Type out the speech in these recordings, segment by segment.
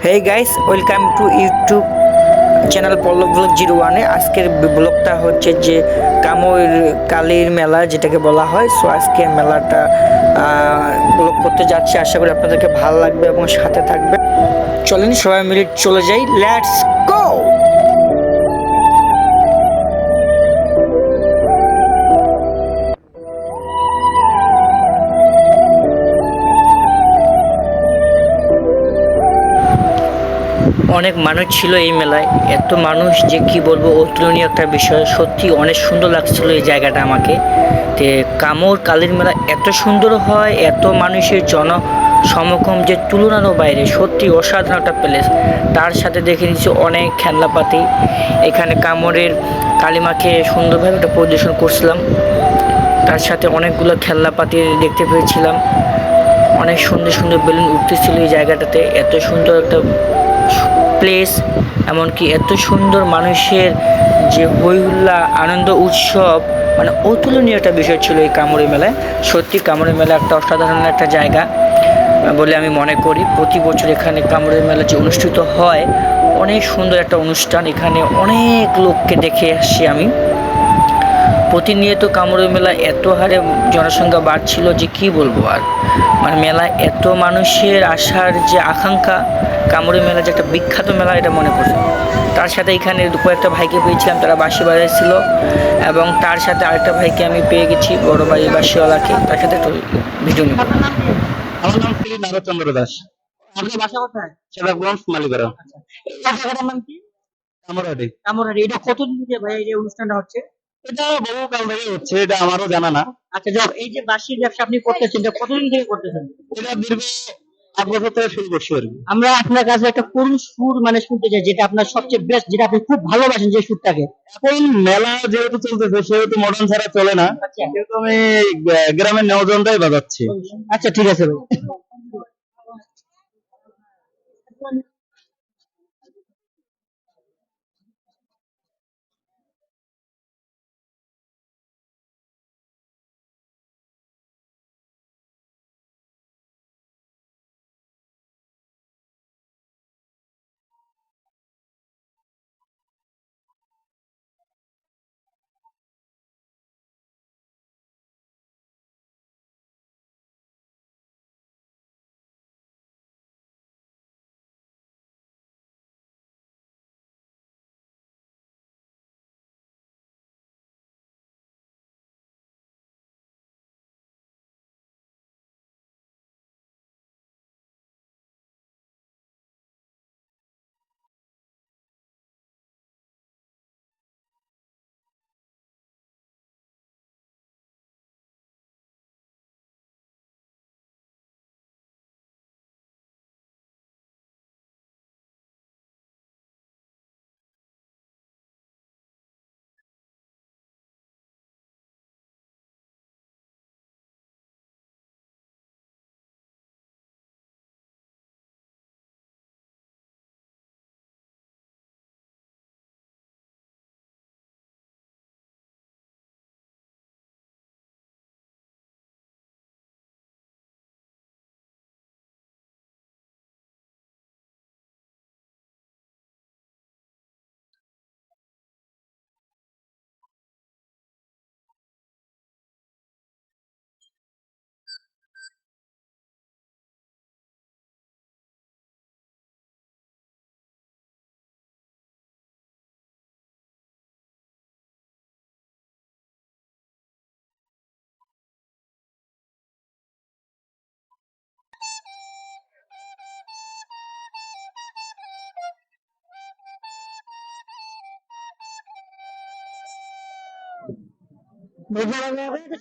Hey guys, welcome to YouTube channel Pallab vlog 01-এ। আজকের ব্লগটা হচ্ছে যে কামর কালীর মেলা যেটাকে বলা হয়। সো আজকে মেলাটা ব্লগ করতে যাচ্ছি, আশা করি আপনাদেরকে ভালো লাগবে এবং সাথে থাকবে। চলেন সবাই মিলে চলে যাই, লেটস গো। অনেক মানুষ ছিল এই মেলায়, এত মানুষ যে কি বলবো, অতুলনীয় একটা বিষয়। সত্যি অনেক সুন্দর লাগছিল এই জায়গাটা আমাকে। তে কামর কালীর মেলা এত সুন্দর হয়, এত মানুষের সমাগম যে তুলনারও বাইরে, সত্যি অসাধারণ একটা প্লেস। তার সাথে দেখে নিচ্ছি অনেক খেলনাপাতি। এখানে কামরের কালিমাকে সুন্দরভাবে একটা পরিবেশন করছিলাম, তার সাথে অনেকগুলো খেলনাপাতি দেখতে পেয়েছিলাম। অনেক সুন্দর সুন্দর বেলুন উঠতেছিল এই জায়গাটাতে। এত সুন্দর একটা প্লেস, এমনকি এত সুন্দর মানুষের যে হইহুল্লা আনন্দ উৎসব, মানে অতুলনীয় একটা বিষয় ছিল এই কামড়ি মেলায়। সত্যি কামড়ি মেলা একটা অসাধারণ একটা জায়গা বলে আমি মনে করি। প্রতি বছর এখানে কামড়ি মেলা যে অনুষ্ঠিত হয়, অনেক সুন্দর একটা অনুষ্ঠান। এখানে অনেক লোককে দেখে আসছি আমি। প্রতিনিয়ত কামড়ি মেলা এত হারে জনসংখ্যা বাড়ছিল যে কি বলবো আর। মানে মেলা এত মানুষের আসার যে আকাঙ্ক্ষা, কামড়ি মেলা যে একটা বিখ্যাত মেলা এটা মনে করছে। তার সাথে এখানে কয়েকটা ভাইকে পেয়েছিলাম, তারা বাঁশি বাজাচ্ছিল, এবং তার সাথে আরেকটা ভাইকে আমি পেয়ে গেছি, বড় ভাই বাঁশিওয়ালাকে। তার সাথে একটু ভিডিও নিব। আমার নাম শ্রী নারদচন্দ্র দাস। আপনার বাসা কোথায়? সেবাগঞ্জ মালিপাড়া। এই জায়গাটার নাম কি? কামরাডি। কামরাডি। এটা কতদিন থেকে ভাই এই যে অনুষ্ঠানটা হচ্ছে? এটা বহুকাল থেকে হচ্ছে, এটা আমারও জানা না। আচ্ছা, যাক, এই যে বাঁশির ব্যবসা আপনি করতেছেন, এটা কতদিন থেকে করতেছেন? এটা দীর্ঘ 8 বছর থেকে শুরু করছি আর কি। আমরা আপনার কাছে একটা কোন সুর মানে শুনতে চাই, যেটা আপনার সবচেয়ে বেস্ট, যেটা আপনি খুব ভালোবাসেন, যে সুরটাকে। এখন মেলা যেহেতু চলতেছে সেহেতু মডার্ন ছাড়া চলে না, আচ্ছা সেহেতু আমি গ্রামের নেওজনটাই বাজাচ্ছি। আচ্ছা, ঠিক আছে ভাই।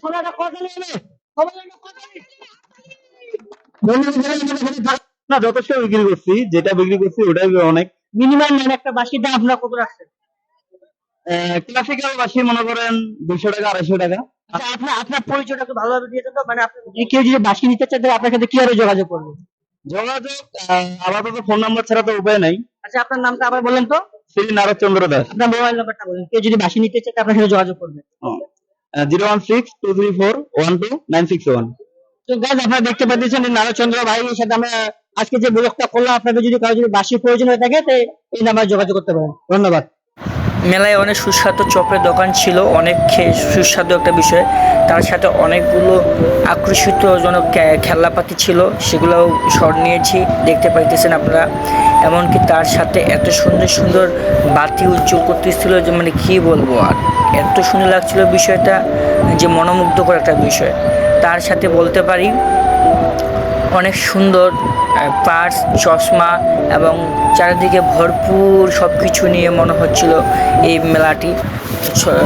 সোনাটা কত নেবে? না, যথেষ্ট বিক্রি করছি, যেটা বিক্রি করছি ওটাই অনেক। মিনিমাম মানে একটা বাঁশির দাম আপনার কত রাখছেন? ক্লাসিক্যাল বাসি মনে করেন 200 টাকা 250 টাকা। আচ্ছা, আপনার আপনার পরিচয়টাকে ভালোভাবে দিয়ে দেন তো। মানে আপনি কেউ যদি বাঁশি নিতে চায়, তাহলে আপনার সাথে কিভাবে যোগাযোগ করবে? যোগাযোগ আপাতত ফোন নাম্বার ছাড়া তো উপায় নাই। আচ্ছা, আপনার নামটা আবার বলেন তো। শ্রী নারদচন্দ্র দাস। আপনার মোবাইল নাম্বারটা বলেন, কেউ যদি বাঁশি নিতে চায়, তাহলে আপনার সাথে যোগাযোগ করবে। 016-234-12-961। তো গাইজ, আপনারা দেখতে পাচ্ছেন নারদচন্দ্র ভাইয়ের সাথে আমরা আজকে যে ব্লগটা করলাম, আপনাদের যদি কারো যদি বাসি প্রয়োজন হয়ে থাকে তো এই নাম্বারে যোগাযোগ করতে পারেন। ধন্যবাদ। মেলায় অনেক সুস্বাদু চপের দোকান ছিল, অনেক সুস্বাদু একটা বিষয়। তার সাথে অনেকগুলো আকর্ষিতজনক খেলনাপাতি ছিল, সেগুলোও শট নিয়েছি, দেখতে পাইতেছেন আপনারা। এমনকি তার সাথে এত সুন্দর সুন্দর বাতি উজ্জ্বল করতেছিল যে মানে কী বলবো, আর এত সুন্দর লাগছিল বিষয়টা যে মনোমুগ্ধকর একটা বিষয়। তার সাথে বলতে পারি অনেক সুন্দর পার্স, চশমা এবং চারিদিকে ভরপুর সব কিছু নিয়ে মনে হচ্ছিল এই মেলাটি।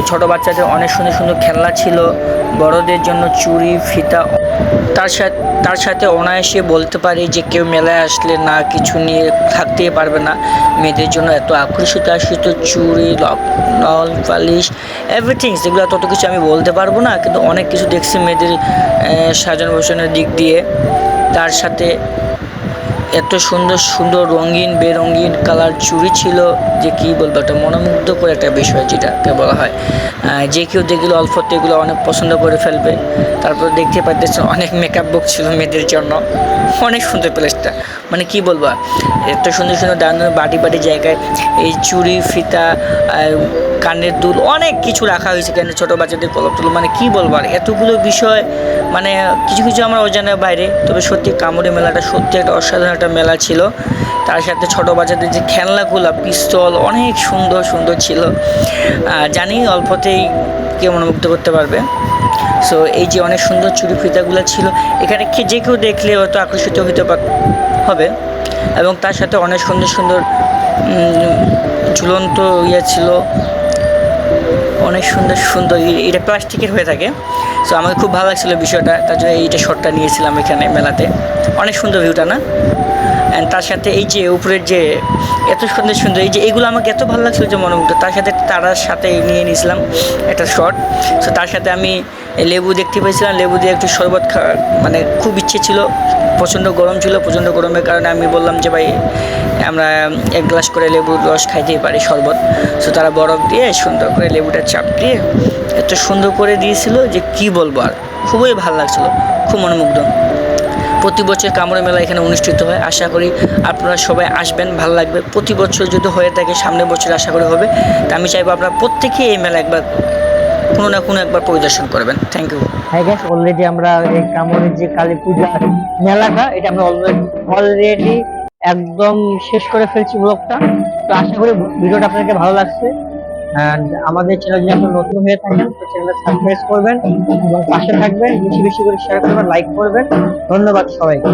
ছোট বাচ্চাদের অনেক সুন্দর সুন্দর খেলনা ছিল, বড়দের জন্য চুড়ি, ফিতা। তার সাথে অনায়াসে বলতে পারি যে কেউ মেলায় আসলে না কিছু নিয়ে থাকতেই পারবে না। মেয়েদের জন্য এত আকর্ষিত চুড়ি, নল পালিশ, এভরিথিং, যেগুলো তত কিছু আমি বলতে পারবো না, কিন্তু অনেক কিছু দেখছি মেয়েদের সাজানো গোছানোর দিক দিয়ে। তার সাথে এত সুন্দর সুন্দর রঙিন বেরঙিন কালার চুড়ি ছিল যে কী বলবো, একটা মনোমুগ্ধকর একটা বিষয় যেটাকে বলা হয়। যে কেউ দেখলে অল্পতে এগুলো অনেক পছন্দ করে ফেলবে। তারপর দেখতে পাইতেছেন অনেক মেকআপ বক্স ছিল মেয়েদের জন্য, অনেক সুন্দর প্লেসটা, মানে কি বলবো, এত সুন্দর সুন্দর দাঁড়ানোর বাটি জায়গায় এই চুড়ি, ফিতা, কানের দুল, অনেক কিছু রাখা হয়েছে কেন, ছোটো বাচ্চাদের কলপ টলপ, মানে কী বলবো আর এতগুলো বিষয়, মানে কিছু কিছু আমরা অজানার বাইরে। তবে সত্যি কামড়ি মেলাটা সত্যি একটা অসাধারণ একটা মেলা ছিল। তার সাথে ছোটো বাচ্চাদের যে খেলনাগুলো, পিস্তল, অনেক সুন্দর সুন্দর ছিল। জানি অল্পতেই কে মনোমুগ্ধ করতে পারবে। সো এই যে অনেক সুন্দর চুড়ি ফিতাগুলো ছিল, এখানে যে কেউ দেখলে হয়তো আকর্ষিত হতে হবে। এবং তার সাথে অনেক সুন্দর সুন্দর ঝুলন্ত ছিল, অনেক সুন্দর সুন্দর। এটা প্লাস্টিকের হয়ে থাকে। সো আমার খুব ভালো লাগছিলো বিষয়টা, তার জন্য এইটা শটটা নিয়েছিলাম এখানে মেলাতে। অনেক সুন্দর ভিউটা না? অ্যান্ড তার সাথে এই যে উপরের যে এত সুন্দর সুন্দর এই যে এগুলো আমাকে এত ভালো লাগছিলো যে মনোমুগ্ধ। তার সাথে তারার সাথে নিয়ে নিয়েছিলাম একটা শট। সো তার সাথে আমি লেবু দেখতে পেয়েছিলাম, লেবু দিয়ে একটু শরবত খাওয়ার মানে খুব ইচ্ছে ছিল। প্রচণ্ড গরম ছিল, প্রচণ্ড গরমের কারণে আমি বললাম যে ভাই আমরা এক গ্লাস করে লেবুর রস খাইতেই পারি, শরবত। সো তারা বরফ দিয়ে সুন্দর করে লেবুটা চাপ দিয়ে এত সুন্দর করে দিয়েছিল যে কি বলবো, আর খুবই ভালো লাগছিলো, খুব মনোমুগ্ধ। প্রতি বছর কামড়ে মেলা এখানে অনুষ্ঠিত হয়, আশা করি আপনারা সবাই আসবেন, ভালো লাগবে। প্রতি বছর যদি হয়ে থাকে সামনের বছর আশা করি হবে। তা আমি চাইবো আপনারা প্রত্যেকেই এই মেলা একবার কোনো না কোনো একবার পরিদর্শন করবেন। Thank you. হ্যাঁ গ্যাস, অলরেডি আমরা এই কামড়ের যে কালী পূজা মেলাটা, এটা আমরা অলরেডি একদম শেষ করে ফেলছি ব্লগটা। তো আশা করি ভিডিওটা আপনাদেরকে ভালো লাগছে। এন্ড আমাদের চ্যানেল যদি আপনি নতুন হয়ে থাকেন তো চ্যানেলটা সাবস্ক্রাইব করবেন এবং পাশে থাকবেন, বেশি বেশি করে শেয়ার করবেন, লাইক করবেন। ধন্যবাদ সবাইকে।